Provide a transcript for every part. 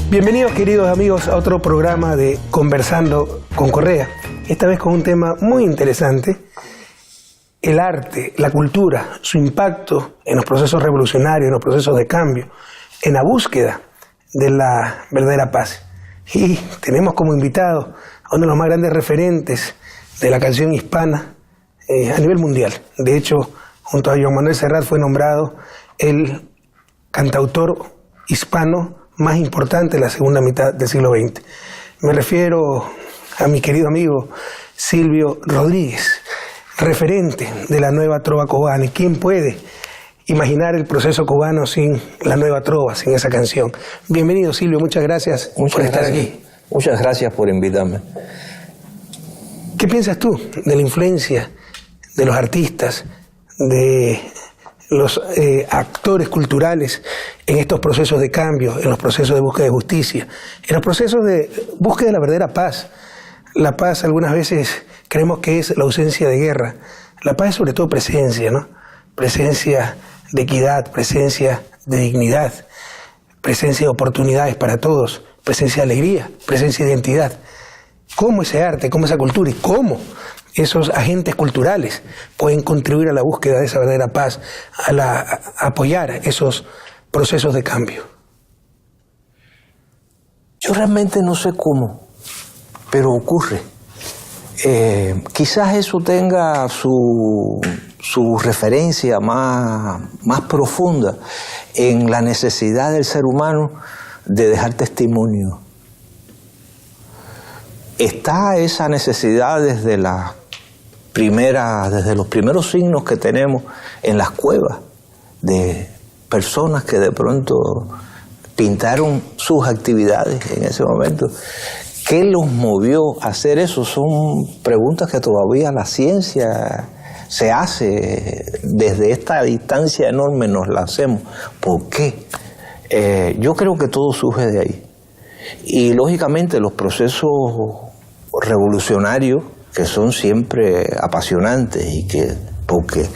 Bienvenidos, queridos amigos, a otro programa de Conversando con Correa. Esta vez con un tema muy interesante: el arte, la cultura, su impacto en los procesos revolucionarios, en los procesos de cambio, en la búsqueda de la verdadera paz. Y tenemos como invitado a uno de los más grandes referentes de la canción hispana a nivel mundial. De hecho, junto a Joan Manuel Serrat fue nombrado el cantautor hispano más importante de la segunda mitad del siglo XX. Me refiero a mi querido amigo Silvio Rodríguez, referente de la nueva trova cubana. ¿Y quién puede imaginar el proceso cubano sin la nueva trova, sin esa canción? Bienvenido, Silvio, muchas gracias por estar aquí. Muchas gracias por invitarme. ¿Qué piensas tú de la influencia de los artistas, de los actores culturales en estos procesos de cambio, en los procesos de búsqueda de justicia, en los procesos de búsqueda de la verdadera paz? La paz algunas veces creemos que es la ausencia de guerra. La paz es sobre todo presencia, ¿no? Presencia de equidad, presencia de dignidad, presencia de oportunidades para todos, presencia de alegría, presencia de identidad. ¿Cómo ese arte, cómo esa cultura y cómo esos agentes culturales pueden contribuir a la búsqueda de esa verdadera paz, a apoyar esos procesos de cambio? Yo realmente no sé cómo, pero ocurre. Quizás eso tenga su referencia más profunda en la necesidad del ser humano de dejar testimonio. Está esa necesidad desde los primeros signos que tenemos en las cuevas, de personas que de pronto pintaron sus actividades en ese momento. ¿Qué los movió a hacer eso? Son preguntas que todavía la ciencia se hace, desde esta distancia enorme nos la hacemos. ¿Por qué? Yo creo que todo surge de ahí. Y lógicamente los procesos revolucionarios, que son siempre apasionantes y que porque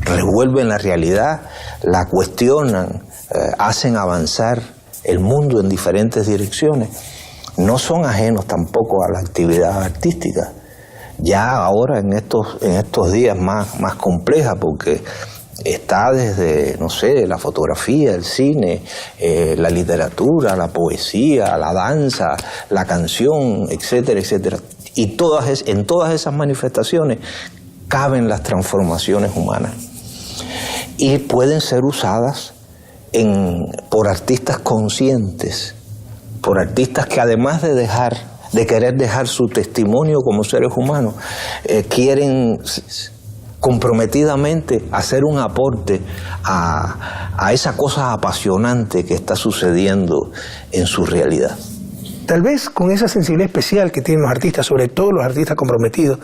revuelven la realidad, la cuestionan, hacen avanzar el mundo en diferentes direcciones, no son ajenos tampoco a la actividad artística. Ya ahora en estos días más compleja, porque está desde, no sé, la fotografía, el cine, la literatura, la poesía, la danza, la canción, etcétera, etcétera. Y en todas esas manifestaciones caben las transformaciones humanas. Y pueden ser usadas por artistas conscientes, por artistas que además de querer dejar su testimonio como seres humanos, quieren comprometidamente hacer un aporte a esa cosa apasionante que está sucediendo en su realidad. Tal vez con esa sensibilidad especial que tienen los artistas, sobre todo los artistas comprometidos,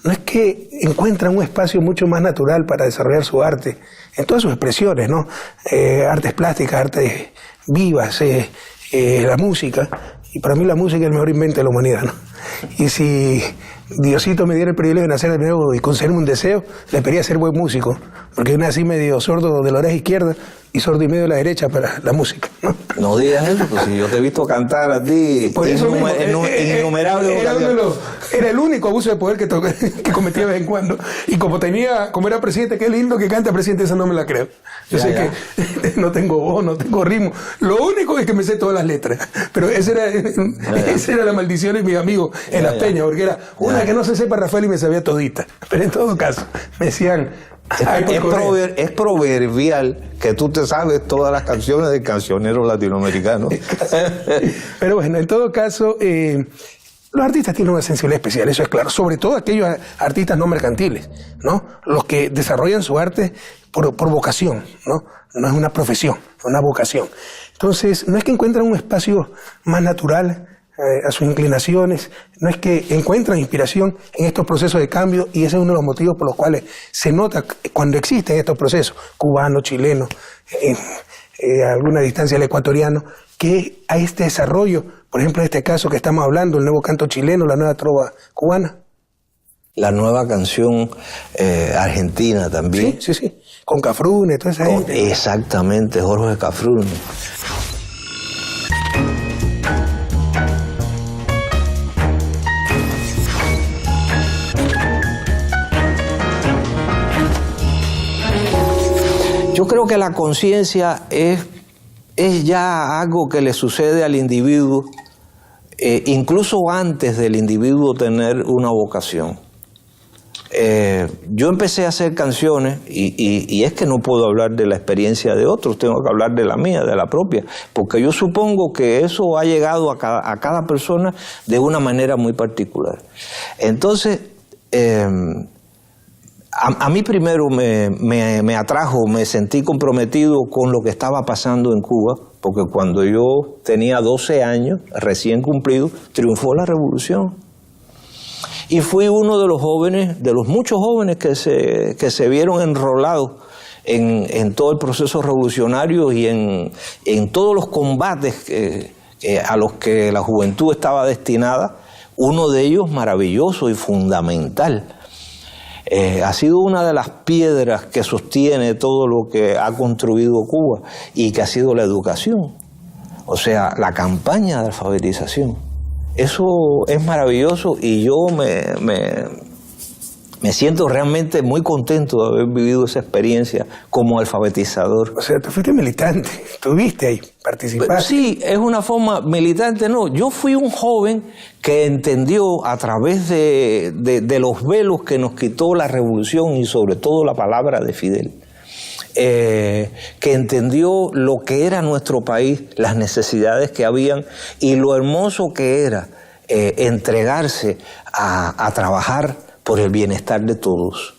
no es que encuentran un espacio mucho más natural para desarrollar su arte en todas sus expresiones, ¿no? Artes plásticas, artes vivas, la música. Y para mí la música es el mejor invento de la humanidad, ¿no? Y si Diosito me diera el privilegio de nacer de nuevo y concederme un deseo, le pediría ser buen músico, porque yo nací medio sordo de la oreja izquierda y sordo y medio de la derecha para la música, ¿no? No digas eso, pues si yo te he visto cantar a ti innumerables ocasiones. Era el único abuso de poder que cometí de vez en cuando. Y como era presidente, qué lindo que canta presidente, esa no me la creo. Yo sé que no tengo voz, no tengo ritmo. Lo único es que me sé todas las letras. Pero esa era la maldición de mis amigos en las peñas, porque era una que no se sepa Rafael y me sabía todita. Pero en todo caso, me decían... Es proverbial que tú te sabes todas las canciones del cancionero latinoamericano. Pero bueno, en todo caso, los artistas tienen una sensibilidad especial, eso es claro. Sobre todo aquellos artistas no mercantiles, ¿no? Los que desarrollan su arte por vocación, ¿no? No es una profesión, es una vocación. Entonces, no es que encuentran un espacio más natural a sus inclinaciones, no es que encuentran inspiración en estos procesos de cambio, y ese es uno de los motivos por los cuales se nota cuando existen estos procesos, cubanos, chilenos, a alguna distancia el ecuatoriano, que hay este desarrollo, por ejemplo en este caso que estamos hablando, el nuevo canto chileno, la nueva trova cubana. La nueva canción argentina también. Sí, con Cafrune, toda esa gente. Exactamente, Jorge Cafrune. creo que la conciencia es ya algo que le sucede al individuo, incluso antes del individuo tener una vocación. Yo empecé a hacer canciones y es que no puedo hablar de la experiencia de otros, tengo que hablar de la mía, de la propia, porque yo supongo que eso ha llegado a cada persona de una manera muy particular. Entonces, a mí primero me atrajo, me sentí comprometido con lo que estaba pasando en Cuba, porque cuando yo tenía 12 años, recién cumplido, triunfó la revolución. Y fui uno de los jóvenes, de los muchos jóvenes que se vieron enrolados en todo el proceso revolucionario y en todos los combates a los que la juventud estaba destinada. Uno de ellos maravilloso y fundamental. Ha sido una de las piedras que sostiene todo lo que ha construido Cuba y que ha sido la educación. O sea, la campaña de alfabetización. Eso es maravilloso y yo me siento realmente muy contento de haber vivido esa experiencia como alfabetizador. O sea, tú fuiste militante, estuviste ahí, participaste. Sí, es una forma militante, no. Yo fui un joven que entendió a través de los velos que nos quitó la revolución y sobre todo la palabra de Fidel. Que entendió lo que era nuestro país, las necesidades que habían y lo hermoso que era entregarse a trabajar por el bienestar de todos.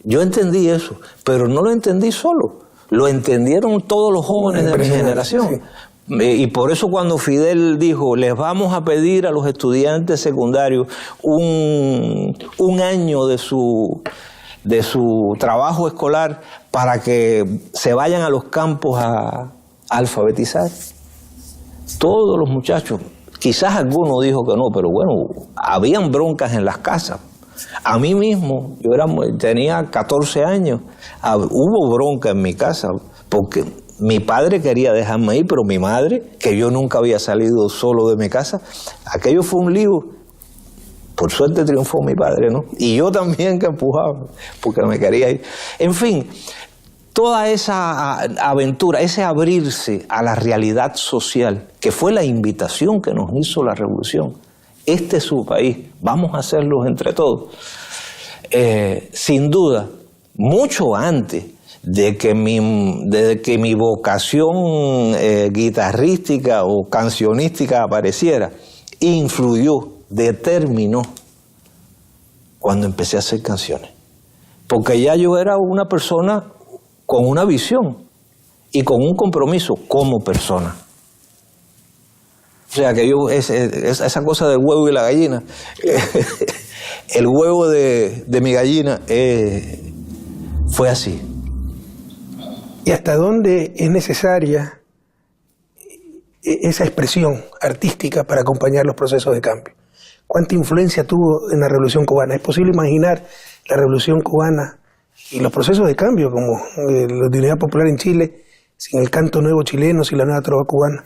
Yo entendí eso, pero no lo entendí solo, lo entendieron todos los jóvenes de mi generación. Sí. Y por eso cuando Fidel dijo, les vamos a pedir a los estudiantes secundarios un año de su trabajo escolar para que se vayan a los campos a alfabetizar. Todos los muchachos, quizás alguno dijo que no, pero bueno, habían broncas en las casas. A mí mismo, tenía 14 años, hubo bronca en mi casa, porque mi padre quería dejarme ir, pero mi madre, que yo nunca había salido solo de mi casa, aquello fue un lío. Por suerte triunfó mi padre, ¿no? Y yo también que empujaba, porque me quería ir. En fin, toda esa aventura, ese abrirse a la realidad social, que fue la invitación que nos hizo la revolución. Este es su país, vamos a hacerlo entre todos. Sin duda, mucho antes de que mi vocación guitarrística o cancionística apareciera, influyó, determinó cuando empecé a hacer canciones, porque ya yo era una persona con una visión y con un compromiso como persona. O sea que esa cosa del huevo y la gallina, el huevo de mi gallina fue así. ¿Y hasta dónde es necesaria esa expresión artística para acompañar los procesos de cambio? ¿Cuánta influencia tuvo en la Revolución Cubana? ¿Es posible imaginar la Revolución Cubana y los procesos de cambio, como la de Unidad Popular en Chile, sin el canto nuevo chileno, sin la nueva trova cubana?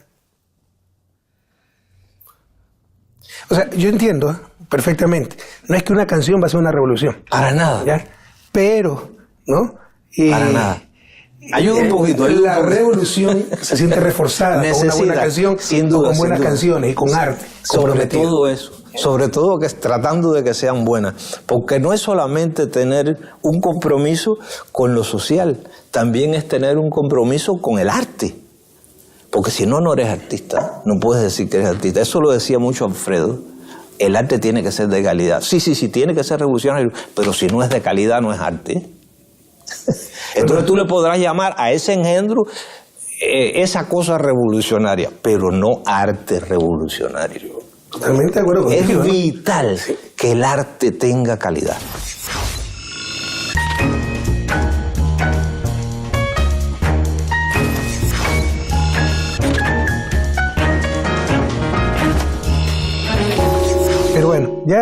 O sea, yo entiendo perfectamente. No es que una canción va a ser una revolución. Para nada. ¿Ya? Pero, ¿no? Para nada. Ayuda un poquito. La revolución se siente reforzada con una buena canción, sin duda, con buenas canciones y con arte. Sobre todo eso. Sobre todo tratando de que sean buenas. Porque no es solamente tener un compromiso con lo social, también es tener un compromiso con el arte. Porque si no, no eres artista. No puedes decir que eres artista. Eso lo decía mucho Alfredo. El arte tiene que ser de calidad. Sí, tiene que ser revolucionario, pero si no es de calidad, no es arte. Entonces tú le podrás llamar a ese engendro esa cosa revolucionaria, pero no arte revolucionario. Totalmente de acuerdo contigo. Es vital que el arte tenga calidad. Pero bueno, ya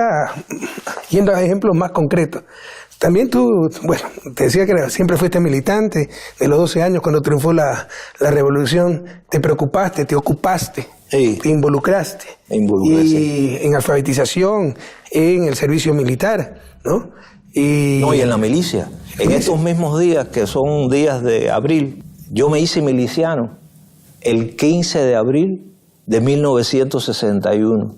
yendo a ejemplos más concretos, también tú, bueno, te decía que siempre fuiste militante, de los 12 años cuando triunfó la revolución, te preocupaste, te ocupaste, sí, te involucraste. Me involucré, y sí, en alfabetización, en el servicio militar, ¿no? No, y en la milicia. En estos mismos días, que son días de abril, yo me hice miliciano el 15 de abril de 1961.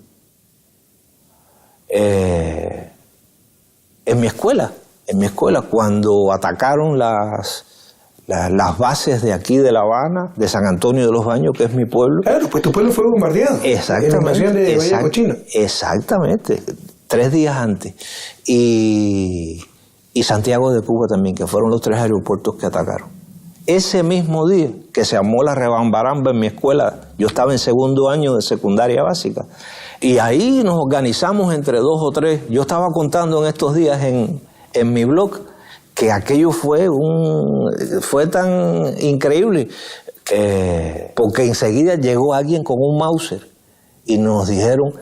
En mi escuela, cuando atacaron las bases de aquí de La Habana, de San Antonio de los Baños, que es mi pueblo. Claro, pues tu pueblo fue bombardeado. Exactamente. En la invasión de Bahía Cochino. Exactamente, 3 días antes. Y Santiago de Cuba también, que fueron los 3 aeropuertos que atacaron. Ese mismo día que se armó la rebambaramba en mi escuela, yo estaba en 2º año de secundaria básica, y ahí nos organizamos entre 2 o 3. Yo estaba contando en estos días en mi blog que aquello fue tan increíble, porque enseguida llegó alguien con un Mauser y nos dijeron,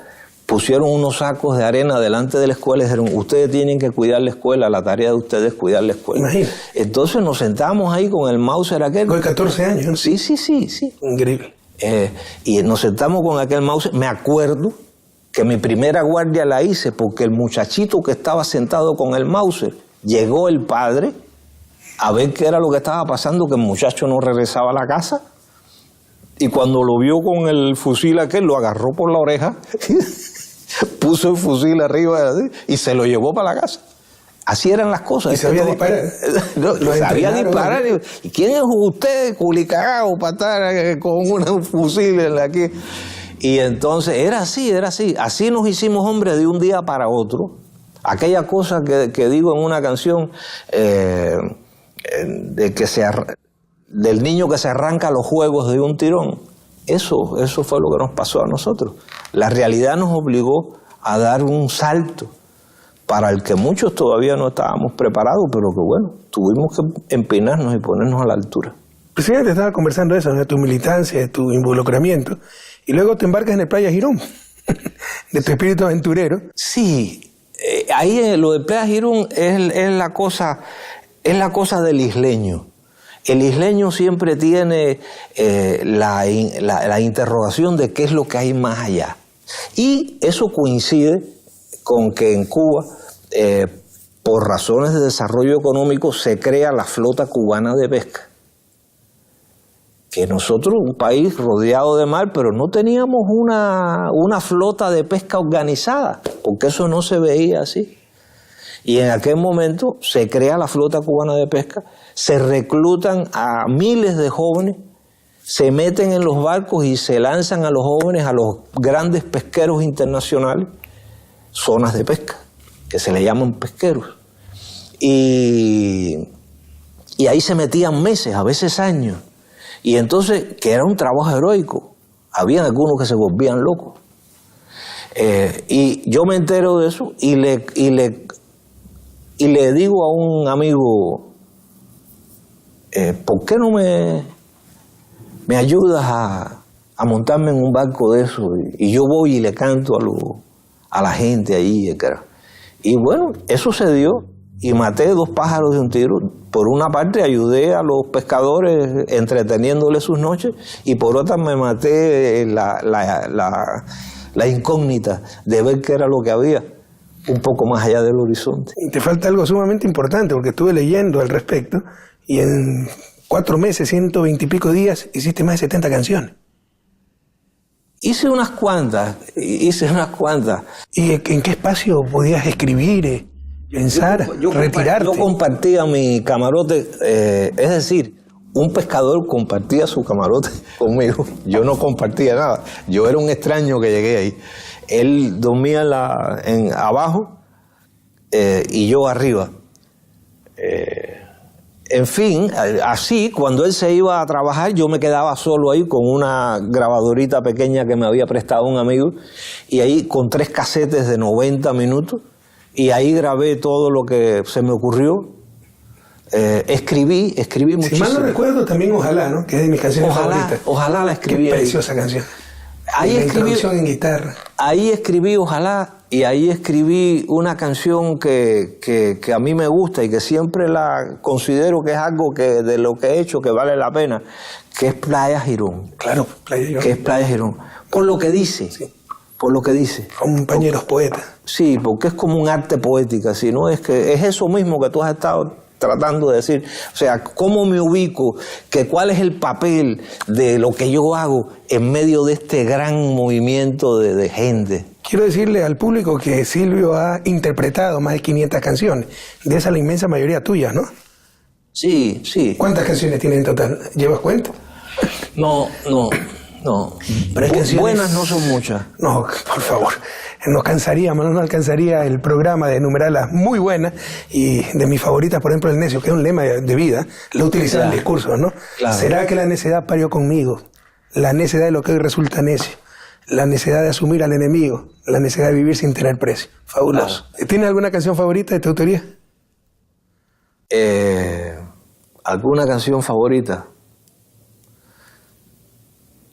pusieron unos sacos de arena delante de la escuela y dijeron, ustedes tienen que cuidar la escuela, la tarea de ustedes es cuidar la escuela. Imagínate. Entonces nos sentamos ahí con el Mauser aquel. Con 14 años, ¿no? Sí. Increíble. Y nos sentamos con aquel Mauser. Me acuerdo que mi primera guardia la hice porque el muchachito que estaba sentado con el Mauser, llegó el padre a ver qué era lo que estaba pasando, que el muchacho no regresaba a la casa, y cuando lo vio con el fusil aquel, lo agarró por la oreja, puso el fusil arriba y se lo llevó para la casa. Así eran las cosas. ¿Y sabía disparar? No, sabía disparar. ¿Y quién es usted, culicagao, para estar con un fusil en la que...? Y entonces era así. Así nos hicimos hombres de un día para otro. Aquella cosa que digo en una canción, del niño que se arranca los juegos de un tirón. Eso fue lo que nos pasó a nosotros. La realidad nos obligó a dar un salto para el que muchos todavía no estábamos preparados, pero que bueno, tuvimos que empinarnos y ponernos a la altura. Presidente, estaba conversando eso, de tu militancia, de tu involucramiento, y luego te embarcas en el Playa Girón, de tu espíritu aventurero. Sí, ahí lo de Playa Girón es la cosa del isleño. El isleño siempre tiene la interrogación de qué es lo que hay más allá. Y eso coincide con que en Cuba, por razones de desarrollo económico, se crea la flota cubana de pesca. Que nosotros, un país rodeado de mar, pero no teníamos una flota de pesca organizada, porque eso no se veía así. Y en aquel momento se crea la flota cubana de pesca, se reclutan a miles de jóvenes, se meten en los barcos y se lanzan a los jóvenes a los grandes pesqueros internacionales, zonas de pesca, que se le llaman pesqueros. Y ahí se metían meses, a veces años. Y entonces, que era un trabajo heroico, habían algunos que se volvían locos. Y yo me entero de eso y le digo a un amigo, ¿por qué no me ayudas a montarme en un barco de eso? Y yo voy y le canto a la gente allí. Y bueno, eso se dio y maté 2 pájaros de un tiro. Por una parte ayudé a los pescadores entreteniéndoles sus noches, y por otra me maté la incógnita de ver qué era lo que había un poco más allá del horizonte. Y te falta algo sumamente importante, porque estuve leyendo al respecto, y en 4 meses, 120 y pico días, hiciste más de 70 canciones. Hice unas cuantas. ¿Y en qué espacio podías escribir, pensar, retirarte? Yo compartía mi camarote, es decir, un pescador compartía su camarote conmigo. Yo no compartía nada. Yo era un extraño que llegué ahí. Él dormía abajo y yo arriba. En fin, así, cuando él se iba a trabajar, yo me quedaba solo ahí con una grabadorita pequeña que me había prestado un amigo, y ahí con 3 casetes de 90 minutos, y ahí grabé todo lo que se me ocurrió. Escribí muchísimo. Si mal no recuerdo, también Ojalá, ¿no? Que es de mis canciones favoritas. Ojalá la escribí. Qué preciosa canción. Ahí escribí, introducción en guitarra. Ahí escribí Ojalá, y ahí escribí una canción que a mí me gusta y que siempre la considero que es algo que de lo que he hecho que vale la pena, que es Playa Girón. Claro, Playa Girón. Que es Playa Girón. Por lo que dice. Sí. por lo que dice. Compañeros poetas. Sí, porque es como un arte poética, ¿sí? ¿No? Es que es eso mismo que tú has estado tratando de decir. O sea, ¿cómo me ubico? ¿Cuál es el papel de lo que yo hago en medio de este gran movimiento de gente? Quiero decirle al público que Silvio ha interpretado más de 500 canciones. De esas la inmensa mayoría tuyas, ¿no? Sí, sí. ¿Cuántas canciones tiene en total? ¿Llevas cuenta? No. Buenas no son muchas. No, por favor. Nos cansaríamos, no alcanzaría el programa de enumerarlas muy buenas. Y de mis favoritas, por ejemplo, el necio, que es un lema de vida, lo utilizan en discursos, ¿no? Claro. ¿Será que la necedad parió conmigo? La necedad de lo que hoy resulta necio. La necesidad de asumir al enemigo. La necesidad de vivir sin tener precio. Fabuloso. Claro. ¿Tienes alguna canción favorita de tu autoría? ¿Alguna canción favorita?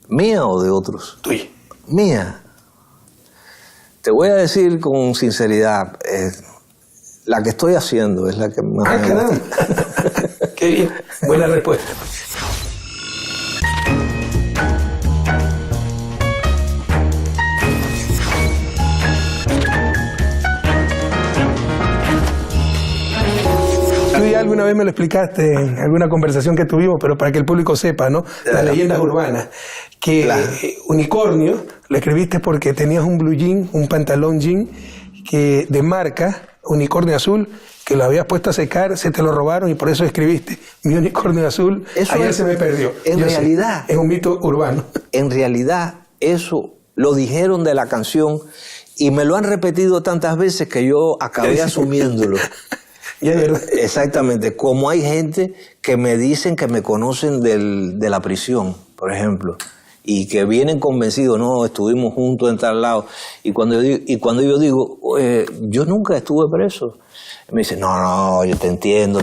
¿Mía o de otros? Tuya. Mía. Te voy a decir con sinceridad, la que estoy haciendo es la que más me gusta. Qué bien. Buena respuesta. Alguna vez me lo explicaste en alguna conversación que tuvimos, pero para que el público sepa, ¿no? Las leyendas urbanas. Que unicornio lo escribiste porque tenías un blue jean, un pantalón jean que de marca, unicornio azul, que lo habías puesto a secar, se te lo robaron y por eso escribiste mi unicornio azul. Eso ayer se me perdió. En realidad. Es un mito urbano. En realidad, eso lo dijeron de la canción y me lo han repetido tantas veces que yo acabé asumiéndolo. Exactamente, como hay gente que me dicen que me conocen de la prisión, por ejemplo, y que vienen convencidos, no, estuvimos juntos en tal lado, y cuando yo digo, yo nunca estuve preso, me dicen, no, yo te entiendo.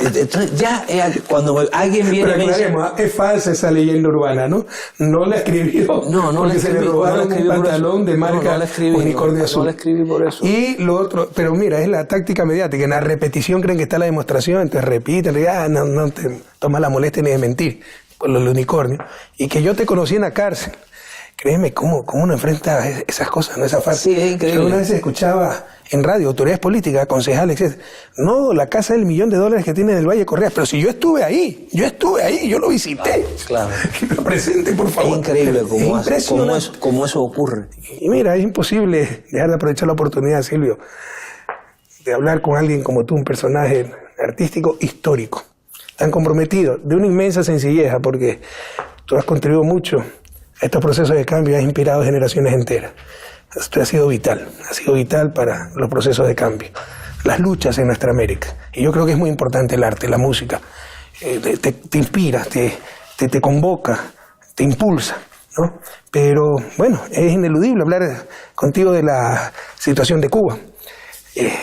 Entonces ya cuando alguien viene... Pero aclaremos, es falsa esa leyenda urbana, ¿no? No la escribió porque se le robaron un pantalón de marca unicornio azul. No la escribí por eso. Y lo otro, pero mira, es la táctica mediática. En la repetición creen que está la demostración, entonces repiten, no te tomas la molestia ni de mentir con los unicornios. Y que yo te conocí en la cárcel. Créeme, ¿cómo uno enfrenta esas cosas? No es fácil. Sí, es increíble. Yo una vez escuchaba en radio, autoridades políticas, concejales, etc. No, la casa del $1.000.000 que tiene en el Valle Correa. Pero si yo estuve ahí, yo lo visité. Claro. Lo presente, por favor. Es increíble cómo eso ocurre. Y mira, es imposible dejar de aprovechar la oportunidad, Silvio, de hablar con alguien como tú, un personaje artístico histórico, tan comprometido, de una inmensa sencillez, porque tú has contribuido mucho a estos procesos de cambio, has inspirado generaciones enteras. Esto ha sido vital para los procesos de cambio, las luchas en nuestra América. Y yo creo que es muy importante el arte, la música. Te inspira, te convoca, te impulsa, ¿no? Pero bueno, es ineludible hablar contigo de la situación de Cuba.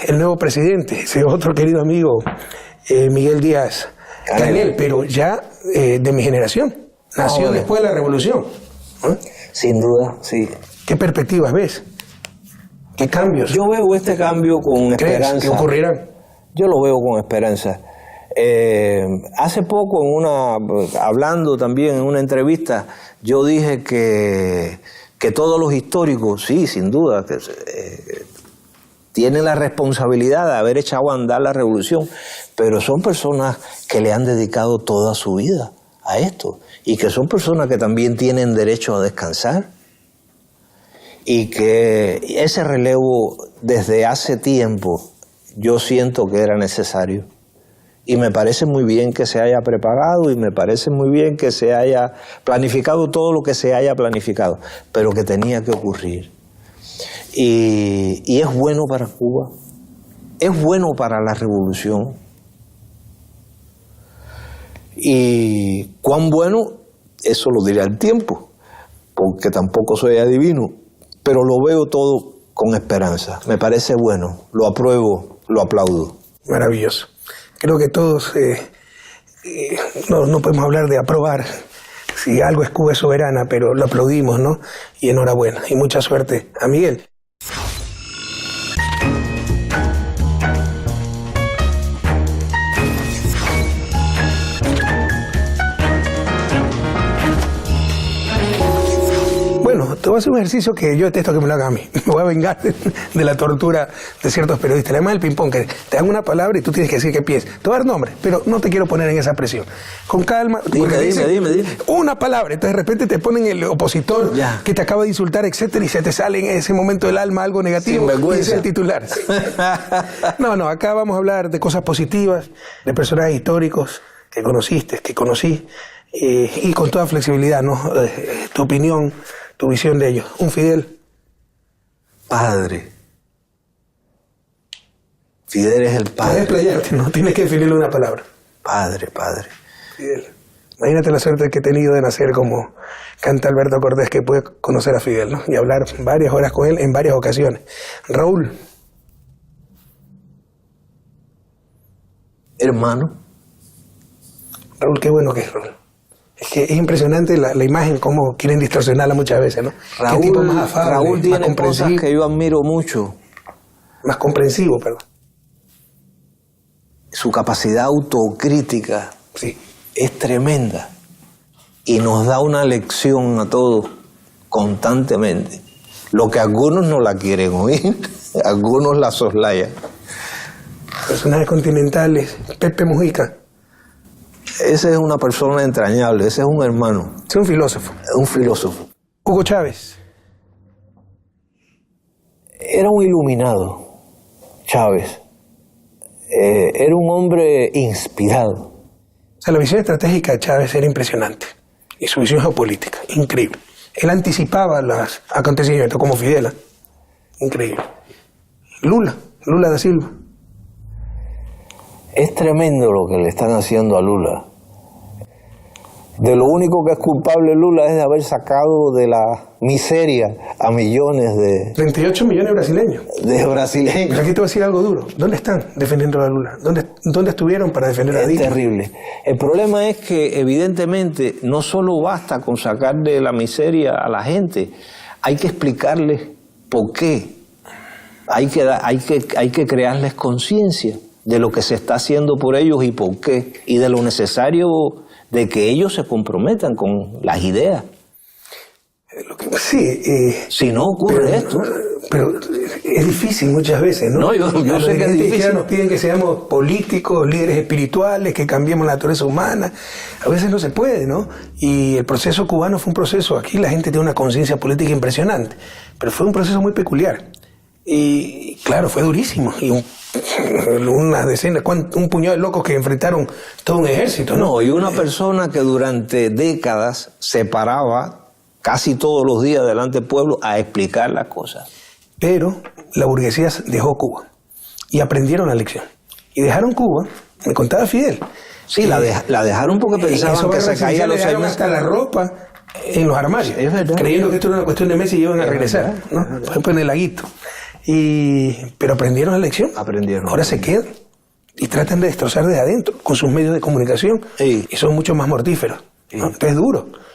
El nuevo presidente, ese otro querido amigo, Miguel Díaz Canel, pero ya de mi generación, nació después de la revolución. ¿Eh? Sin duda, sí. ¿Qué perspectivas ves? ¿Qué cambios? Yo veo este cambio con esperanza. ¿Qué ocurrirán? Yo lo veo con esperanza. Hace poco, hablando también en una entrevista, yo dije que todos los históricos, sí, sin duda, tienen la responsabilidad de haber echado a andar la revolución, pero son personas que le han dedicado toda su vida a esto y que son personas que también tienen derecho a descansar y que ese relevo desde hace tiempo yo siento que era necesario y me parece muy bien que se haya preparado y me parece muy bien que se haya planificado todo lo que se haya planificado, pero que tenía que ocurrir. Y es bueno para Cuba, es bueno para la revolución. Y cuán bueno, eso lo dirá el tiempo, porque tampoco soy adivino, pero lo veo todo con esperanza. Me parece bueno, lo apruebo, lo aplaudo. Maravilloso. Creo que todos no podemos hablar de aprobar. Si algo es Cuba es soberana, pero lo aplaudimos, ¿no? Y enhorabuena. Y mucha suerte a Miguel. Te voy a hacer un ejercicio que yo detesto que me lo hagan a mí. Me voy a vengar de la tortura de ciertos periodistas. Además del ping-pong, que te dan una palabra y tú tienes que decir qué piensas. Te voy a dar nombre, pero no te quiero poner en esa presión. Con calma. Dime. Una palabra. Entonces de repente te ponen el opositor que te acaba de insultar, etcétera, y se te sale en ese momento del alma algo negativo. Y es el titular. Sí. No, acá vamos a hablar de cosas positivas, de personajes históricos que conociste, que conocí, y con toda flexibilidad, ¿no? Tu opinión, tu visión de ellos. Un Fidel. Padre. Fidel es el padre. Puedes playarte, no tienes que definirle una palabra. Padre. Fidel. Imagínate la suerte que he tenido de nacer como canta Alberto Cortés, que puede conocer a Fidel, ¿no? Y hablar varias horas con él en varias ocasiones. Raúl. Hermano. Raúl, qué bueno que es Raúl. Es que es impresionante la imagen, cómo quieren distorsionarla muchas veces, ¿no? Raúl, ¿Qué tipo más afable, Raúl tiene más cosas que yo admiro mucho. Más comprensivo, perdón. Su capacidad autocrítica es tremenda y nos da una lección a todos constantemente. Lo que algunos no la quieren oír, algunos la soslayan. Personajes continentales, Pepe Mujica. Ese es una persona entrañable, ese es un hermano. Es un filósofo. Un filósofo. Hugo Chávez. Era un iluminado, Chávez. Era un hombre inspirado. O sea, la visión estratégica de Chávez era impresionante. Y su visión geopolítica, increíble. Él anticipaba los acontecimientos como Fidel. Increíble. Lula da Silva. Es tremendo lo que le están haciendo a Lula. De lo único que es culpable Lula es de haber sacado de la miseria a millones de... 38 millones de brasileños. De brasileños. Pero aquí te voy a decir algo duro. ¿Dónde están defendiendo a Lula? ¿Dónde estuvieron para defender a Dilma? Es terrible. El problema es que evidentemente no solo basta con sacar de la miseria a la gente, hay que explicarles por qué. Hay que crearles conciencia de lo que se está haciendo por ellos y por qué, y de lo necesario de que ellos se comprometan con las ideas. Si no ocurre esto. Pero es difícil muchas veces, ¿no? No, yo sé que es difícil. Nos piden que seamos políticos, líderes espirituales, que cambiemos la naturaleza humana. A veces no se puede, ¿no? Y el proceso cubano fue un proceso, aquí la gente tiene una conciencia política impresionante, pero fue un proceso muy peculiar. Y claro, fue durísimo. Y unas decenas, un puñado de locos que enfrentaron todo un ejército, ¿no? Y una persona que durante décadas se paraba casi todos los días delante del pueblo a explicar las cosas. Pero la burguesía dejó Cuba y aprendieron la lección. Y dejaron Cuba, me contaba Fidel. Sí, la dejaron porque pensaban que se caía los 6 meses. Hasta la ropa en los armarios, creyendo que esto era una cuestión de meses y iban a regresar, ¿no? Por ejemplo, en el laguito. Pero aprendieron la lección. Ahora se quedan y tratan de destrozar desde adentro con sus medios de comunicación y son mucho más mortíferos, ¿no? Entonces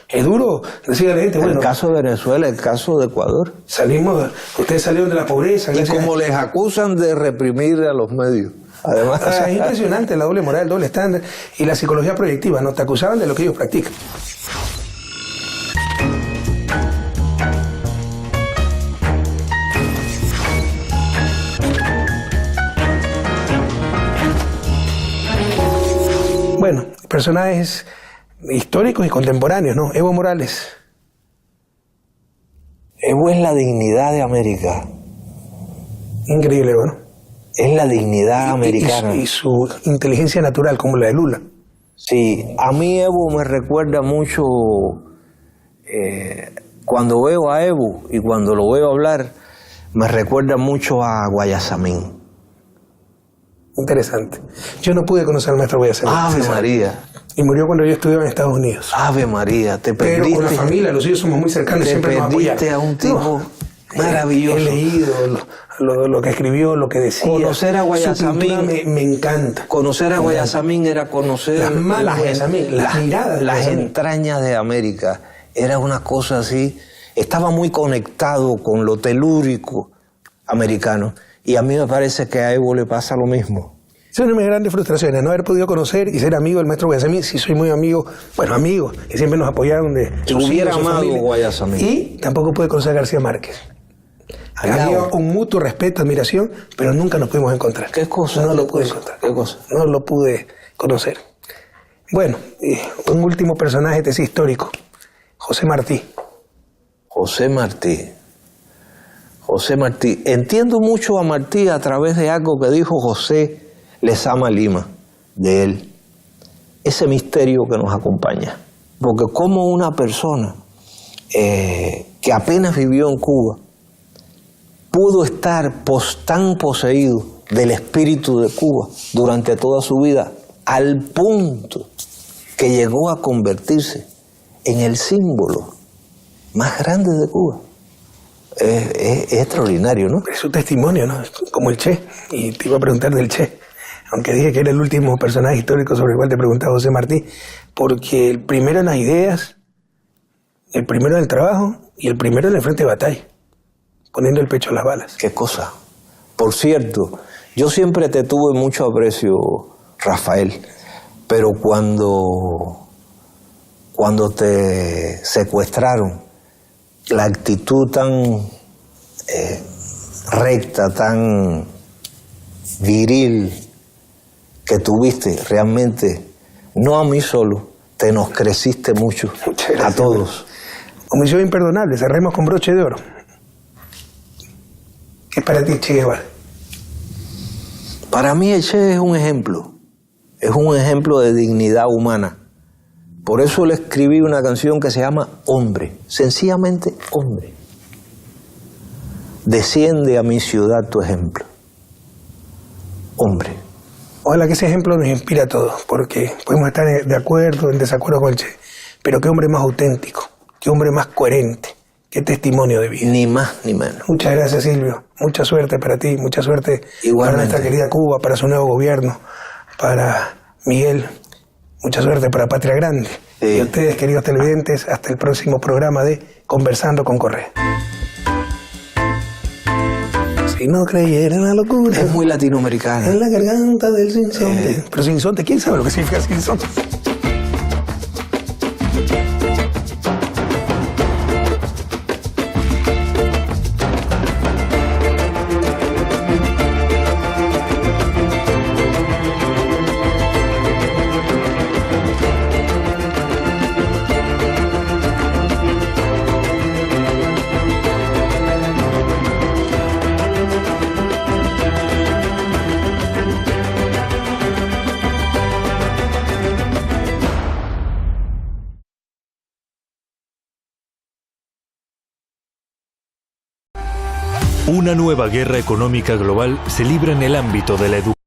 es duro decirle a la gente, bueno, el caso de Venezuela, el caso de Ecuador, ustedes salieron de la pobreza y como les acusan de reprimir a los medios, además. O sea, es impresionante la doble moral, el doble estándar y la psicología proyectiva, no te acusaban de lo que ellos practican. Bueno, personajes históricos y contemporáneos, ¿no? Evo Morales. Evo es la dignidad de América. Increíble, ¿no? Es la dignidad americana. Y su inteligencia natural, como la de Lula. Sí, a mí Evo me recuerda mucho, cuando veo a Evo y cuando lo veo hablar, me recuerda mucho a Guayasamín. Interesante. Yo no pude conocer al maestro Guayasamín. Ave María. Y murió cuando yo estudiaba en Estados Unidos. Ave María, te perdiste. Pero con la familia, los hijos somos muy cercanos, siempre nos apoyaron. Te perdiste a un tipo maravilloso. He leído lo que escribió, lo que decía. Conocer a Guayasamín me encanta. Conocer a Guayasamín era conocer las malas Guayasamín, las miradas. Las entrañas de América. Era una cosa así. Estaba muy conectado con lo telúrico americano. Y a mí me parece que a Evo le pasa lo mismo. Es una de mis grandes frustraciones, no haber podido conocer y ser amigo del maestro Guayasamín. Sí soy muy amigo, bueno, amigos, y siempre nos apoyaron de Te hubiera amado Guayasamín. Y tampoco pude conocer a García Márquez. Había un mutuo respeto, admiración, pero nunca nos pudimos encontrar. ¿Qué cosa? No lo pude encontrar. ¿Qué cosa? No lo pude conocer. Bueno, un último personaje de ese histórico, José Martí. José Martí. José Martí. Entiendo mucho a Martí a través de algo que dijo José Lezama Lima, de él. Ese misterio que nos acompaña. Porque como una persona que apenas vivió en Cuba pudo estar tan poseído del espíritu de Cuba durante toda su vida, al punto que llegó a convertirse en el símbolo más grande de Cuba. Es extraordinario, ¿no? Es su testimonio, ¿no? Como el Che. Y te iba a preguntar del Che. Aunque dije que era el último personaje histórico sobre el cual te preguntaba José Martí, porque el primero en las ideas, el primero en el trabajo y el primero en el frente de batalla, poniendo el pecho a las balas. Qué cosa. Por cierto, yo siempre te tuve mucho aprecio, Rafael, pero cuando te secuestraron, la actitud tan recta, tan viril que tuviste, realmente, no a mí solo, te nos creciste mucho, a todos. Omisión imperdonable, cerremos con broche de oro. ¿Qué es para ti Che Guevara? Para mí el Che es un ejemplo de dignidad humana. Por eso le escribí una canción que se llama Hombre, sencillamente Hombre. Desciende a mi ciudad tu ejemplo. Hombre. Ojalá que ese ejemplo nos inspire a todos, porque podemos estar de acuerdo, en desacuerdo con el Che, pero qué hombre más auténtico, qué hombre más coherente, qué testimonio de vida. Ni más ni menos. Muchas gracias, Silvio. Mucha suerte para ti, mucha suerte Igualmente. Para nuestra querida Cuba, para su nuevo gobierno, para Miguel. Mucha suerte para Patria Grande. Sí. Y a ustedes, queridos televidentes, hasta el próximo programa de Conversando con Correa. Si no creyera en la locura, Es muy latinoamericana. en la garganta del sinsonte. Pero sinsonte, ¿quién sabe lo que significa sinsonte? Una nueva guerra económica global se libra en el ámbito de la educación.